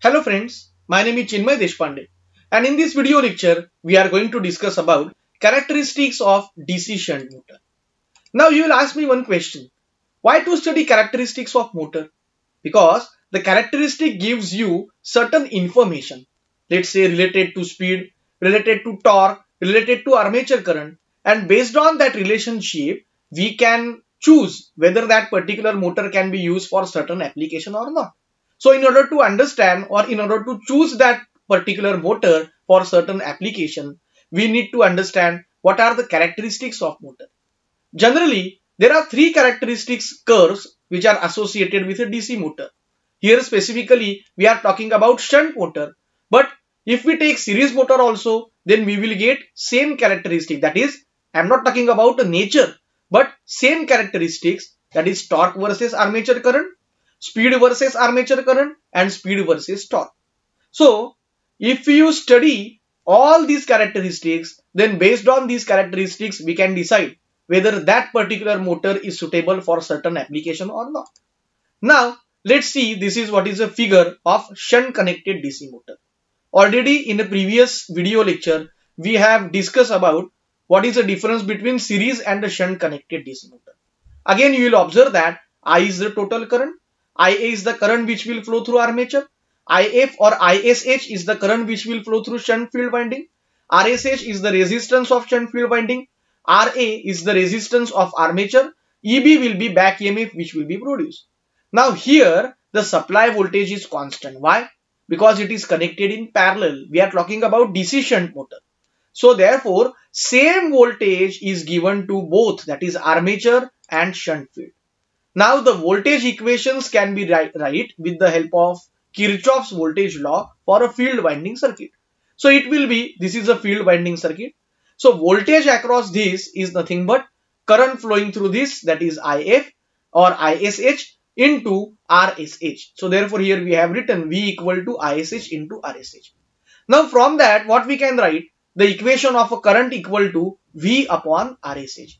Hello friends, my name is Chinmay Deshpande and in this video lecture we are going to discuss about characteristics of DC shunt motor. Now you will ask me one question, why to study characteristics of motor? Because the characteristic gives you certain information, let's say related to speed, related to torque, related to armature current, and based on that relationship we can choose whether that particular motor can be used for certain application or not. So in order to understand or in order to choose that particular motor for certain application, we need to understand what are the characteristics of motor. Generally, there are three characteristics curves which are associated with a DC motor. Here specifically, we are talking about shunt motor. But if we take series motor also, then we will get same characteristic. That is, I am not talking about the nature, but same characteristics. That is torque versus armature current, speed versus armature current, and speed versus torque. So, if you study all these characteristics, then based on these characteristics, we can decide whether that particular motor is suitable for certain application or not. Now, let's see, this is what is a figure of shunt connected DC motor. Already in a previous video lecture, we have discussed about what is the difference between series and the shunt connected DC motor. Again, you will observe that I is the total current, IA is the current which will flow through armature, IF or ISH is the current which will flow through shunt field winding, RSH is the resistance of shunt field winding, RA is the resistance of armature, EB will be back EMF which will be produced. Now here the supply voltage is constant. Why? Because it is connected in parallel. We are talking about DC shunt motor. So therefore same voltage is given to both, that is armature and shunt field. Now the voltage equations can be write with the help of Kirchhoff's voltage law for a field winding circuit. So it will be, this is a field winding circuit. So voltage across this is nothing but current flowing through this, that is IF or ISH into RSH. So therefore here we have written V equal to ISH into RSH. Now from that what we can write, the equation of a current equal to V upon RSH.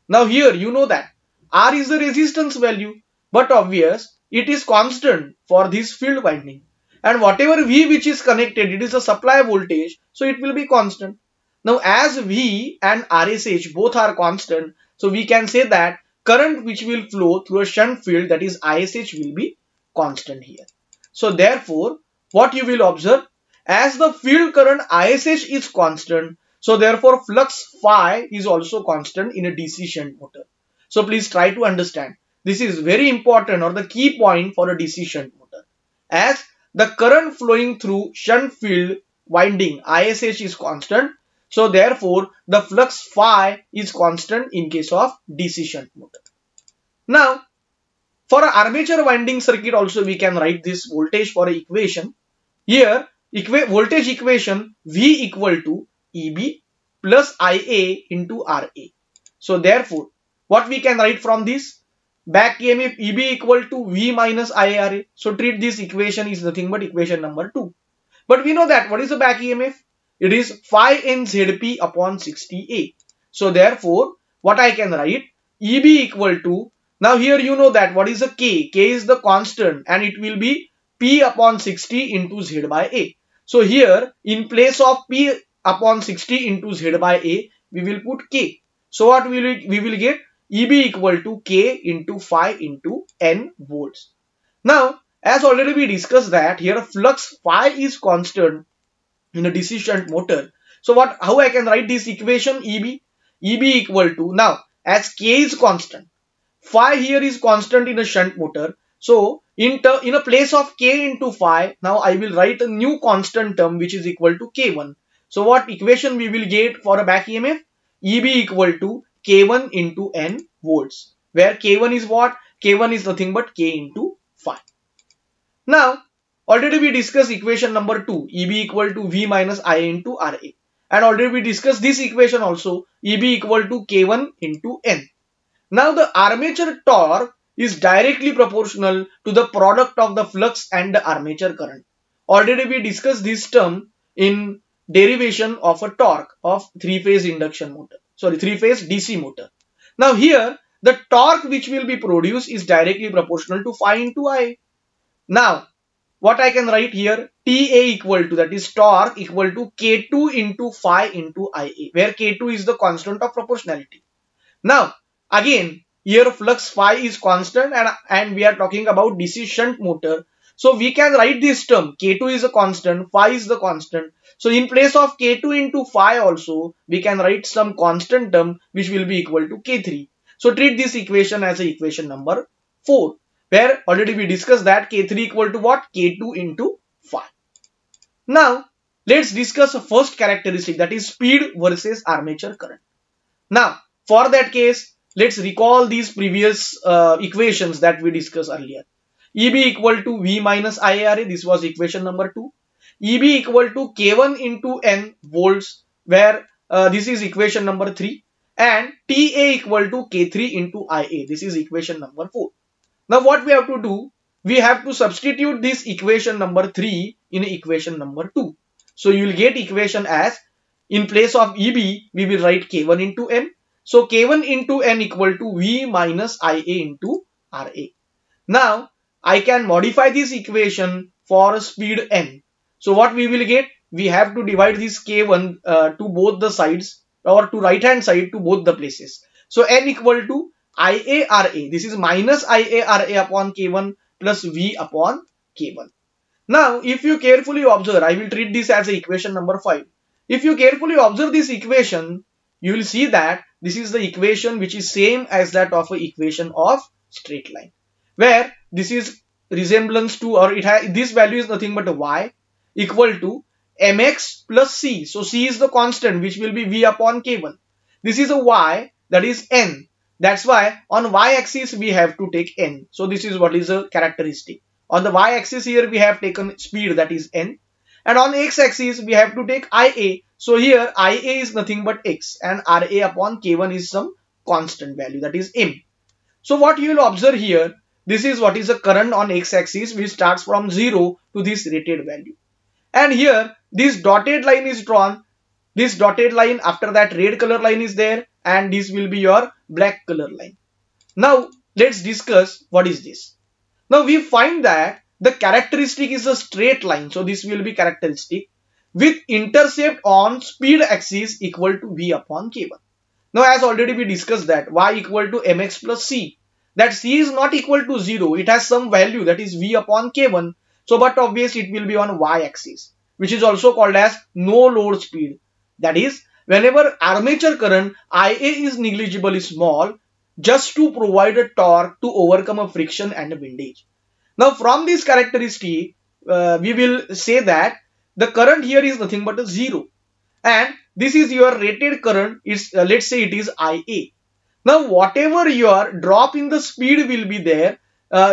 Now here you know that R is the resistance value, but obvious it is constant for this field winding, and whatever V which is connected, it is a supply voltage, so it will be constant. Now as V and RSH both are constant, so we can say that current which will flow through a shunt field, that is ISH, will be constant here. So therefore what you will observe, as the field current ISH is constant, so therefore flux phi is also constant in a DC shunt motor. So please try to understand. This is very important or the key point for a DC shunt motor. As the current flowing through shunt field winding ISH is constant, so therefore the flux phi is constant in case of DC shunt motor. Now for an armature winding circuit also we can write this voltage for an equation. Here voltage equation V equal to EB plus IA into RA. So therefore what we can write from this? Back EMF EB equal to V minus IRA. So treat this equation is nothing but equation number 2. But we know that what is the back EMF? It is phi n ZP upon 60A. So therefore what I can write? EB equal to, now here you know that what is a K? K is the constant and it will be P upon 60 into Z by A. So here in place of P upon 60 into Z by A, we will put K. So what we will get? EB equal to K into phi into N volts. Now, as already we discussed that here flux phi is constant in a DC shunt motor. So how I can write this equation? EB equal to, now as K is constant, phi here is constant in a shunt motor. So in a place of K into phi, now I will write a new constant term which is equal to K1. So what equation we will get for a back EMF? EB equal to K1 into N volts, where K1 is what? K1 is nothing but K into phi. Now, already we discussed equation number 2, EB equal to V minus IA into RA. And already we discussed this equation also, EB equal to K1 into N. Now the armature torque is directly proportional to the product of the flux and the armature current. Already we discussed this term in derivation of a torque of three-phase induction motor. Sorry, three-phase DC motor. Now here the torque which will be produced is directly proportional to phi into I. Now what I can write here, TA equal to, that is torque equal to K2 into phi into Ia, where K2 is the constant of proportionality. Now, again, here flux phi is constant and we are talking about DC shunt motor. So we can write this term, K2 is a constant, phi is the constant. So in place of K2 into phi also, we can write some constant term which will be equal to K3. So treat this equation as a equation number 4, where already we discussed that K3 equal to what? K2 into phi. Now, let's discuss the first characteristic, that is speed versus armature current. Now, for that case, let's recall these previous equations that we discussed earlier. EB equal to V minus IARA, this was equation number 2. EB equal to K1 into N volts, where this is equation number 3. And TA equal to K3 into IA, this is equation number 4. Now what we have to do, we have to substitute this equation number 3 in equation number 2. So you will get equation as, in place of EB, we will write K1 into N. So K1 into N equal to V minus IA into RA. Now I can modify this equation for speed N. So what we will get? We have to divide this K1 to both the sides, or to right hand side to both the places. So N equal to IARA. This is minus IARA upon K1 plus V upon K1. Now if you carefully observe, I will treat this as equation number 5. If you carefully observe this equation, you will see that this is the equation which is same as that of an equation of straight line, where this is resemblance to, or it has, this value is nothing but a y equal to mx plus c. So c is the constant which will be v upon k1. This is a y, that is n. That's why on y-axis we have to take n. So this is what is a characteristic. On the y-axis here we have taken speed, that is n. And on x-axis we have to take Ia. So here Ia is nothing but x, and Ra upon K1 is some constant value, that is m. So what you will observe here, this is what is the current on x-axis, which starts from 0 to this rated value. And here this dotted line is drawn. This dotted line, after that red color line is there, and this will be your black color line. Now let's discuss what is this. Now we find that the characteristic is a straight line. So this will be characteristic with intercept on speed axis equal to V upon K1. Now as already we discussed that y equal to mx plus c, that c is not equal to 0. It has some value, that is V upon K1. So but obviously it will be on y axis, which is also called as no load speed. That is, whenever armature current Ia is negligibly small, just to provide a torque to overcome a friction and a windage. Now from this characteristic, we will say that the current here is nothing but a 0, and this is your rated current. It's let's say it is Ia. Now whatever your drop in the speed will be there,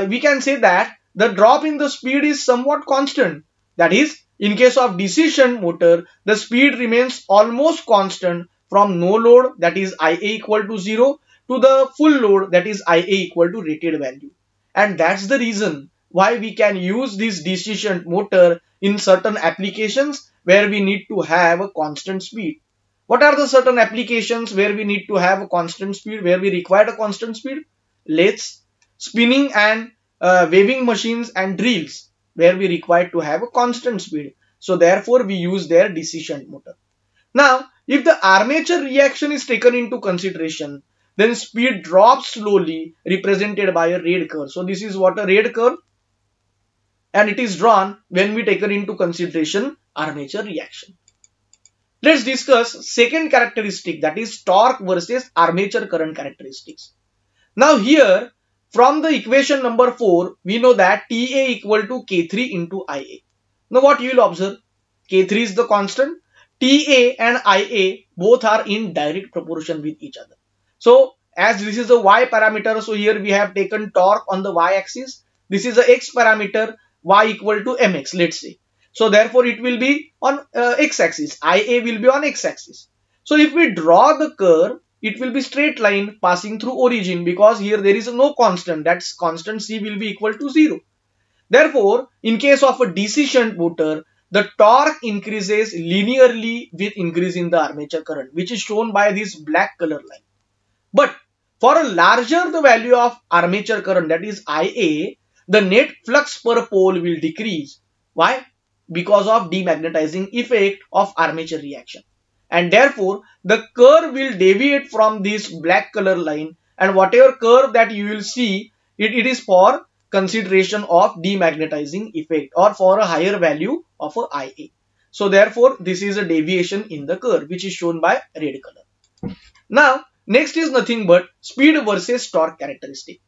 we can say that the drop in the speed is somewhat constant. That is, in case of DC shunt motor, the speed remains almost constant from no load, that is Ia equal to 0, to the full load, that is Ia equal to rated value. And that's the reason why we can use this DC shunt motor in certain applications where we need to have a constant speed. What are the certain applications where we need to have a constant speed, where we require a constant speed? Lathes, spinning and waving machines and drills, where we require to have a constant speed. So therefore we use their DC shunt motor. Now if the armature reaction is taken into consideration, then speed drops slowly, represented by a red curve. So this is what a red curve, and it is drawn when we take into consideration armature reaction. Let's discuss second characteristic, that is torque versus armature current characteristics. Now here from the equation number 4, we know that TA equal to K3 into Ia. Now what you will observe, K3 is the constant, TA and Ia both are in direct proportion with each other. So as this is a y parameter, so here we have taken torque on the y axis. This is a x parameter, y equal to mx, let's say. So therefore it will be on x axis, Ia will be on x axis. So if we draw the curve, it will be straight line passing through origin, because here there is no constant, that's constant c will be equal to 0. Therefore in case of a DC shunt motor, the torque increases linearly with increase in the armature current, which is shown by this black color line. But for a larger the value of armature current, that is Ia, the net flux per pole will decrease. Why? Because of demagnetizing effect of armature reaction. And therefore, the curve will deviate from this black color line, and whatever curve that you will see, it is for consideration of demagnetizing effect or for a higher value of a IA. So therefore, this is a deviation in the curve which is shown by red color. Now, next is nothing but speed versus torque characteristic.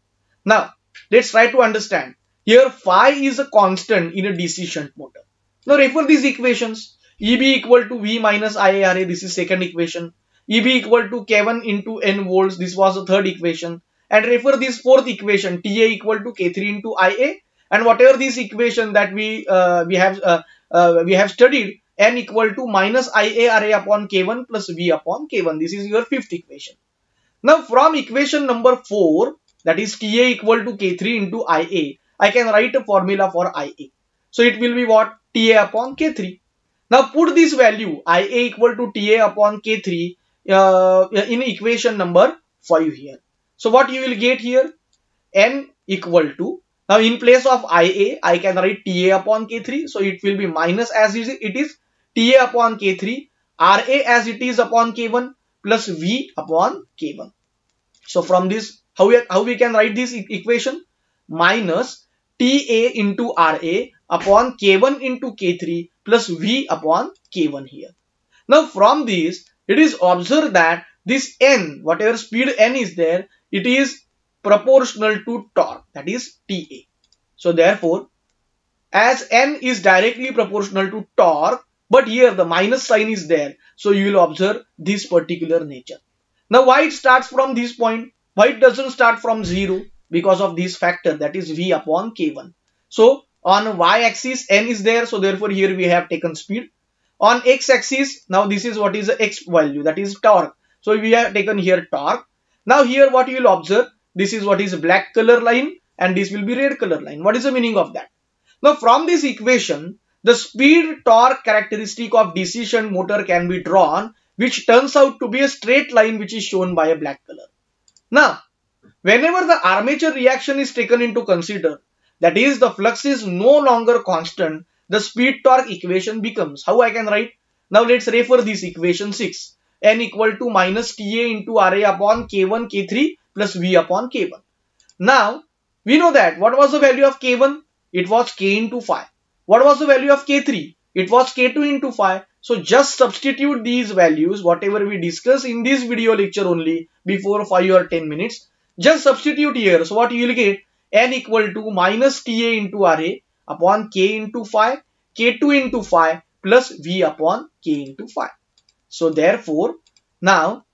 Now, let's try to understand. Here, phi is a constant in a DC shunt motor. Now, refer these equations. EB equal to V minus IARA, this is second equation. EB equal to K1 into N volts, this was the third equation. And refer this fourth equation, TA equal to K3 into IA. And whatever this equation that we have studied, N equal to minus IARA upon K1 plus V upon K1. This is your fifth equation. Now, from equation number 4, that is TA equal to K3 into IA, I can write a formula for IA. So, it will be what? TA upon K3. Now, put this value IA equal to TA upon K3 in equation number 5 here. So, what you will get here? N equal to, now in place of IA, I can write TA upon K3. So, it will be minus as it is TA upon K3, RA as it is upon K1 plus V upon K1. So, from this, how we can write this equation? Minus TA into RA upon K1 into K3 plus V upon K1 here. Now, from this, it is observed that this N, whatever speed N is there, it is proportional to torque, that is TA. So, therefore, as N is directly proportional to torque, but here the minus sign is there. So, you will observe this particular nature. Now, why it starts from this point? Why it doesn't start from 0? Because of this factor, that is V upon K1. So, on y-axis N is there. So, therefore, here we have taken speed. On x-axis, now this is what is the x value, that is torque. So, we have taken here torque. Now, here what you will observe, this is what is black color line and this will be red color line. What is the meaning of that? Now, from this equation, the speed torque characteristic of DC shunt motor can be drawn, which turns out to be a straight line which is shown by a black color. Now, whenever the armature reaction is taken into consider, that is the flux is no longer constant, the speed torque equation becomes, how I can write? Now, let's refer this equation 6. N equal to minus TA into RA upon K1 K3 plus V upon K1. Now, we know that what was the value of K1? It was K into phi. What was the value of K3? It was K2 into phi. So, just substitute these values, whatever we discussed in this video lecture only before 5 or 10 minutes. Just substitute here. So, what you will get? N equal to minus TA into RA upon K into phi, K2 into phi plus V upon K into phi. So, therefore, now,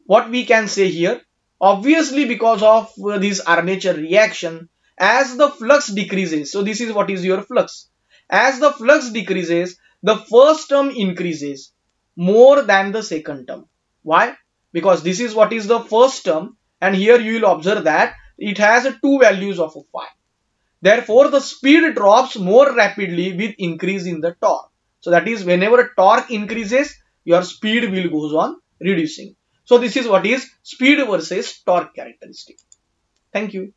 what we can say here? Obviously, because of this armature reaction, as the flux decreases, so this is what is your flux. As the flux decreases, the first term increases more than the second term. Why? Because this is what is the first term, and here you will observe that it has two values of phi. Therefore, the speed drops more rapidly with increase in the torque. So, that is whenever torque increases, your speed will goes on reducing. So, this is what is speed versus torque characteristic. Thank you.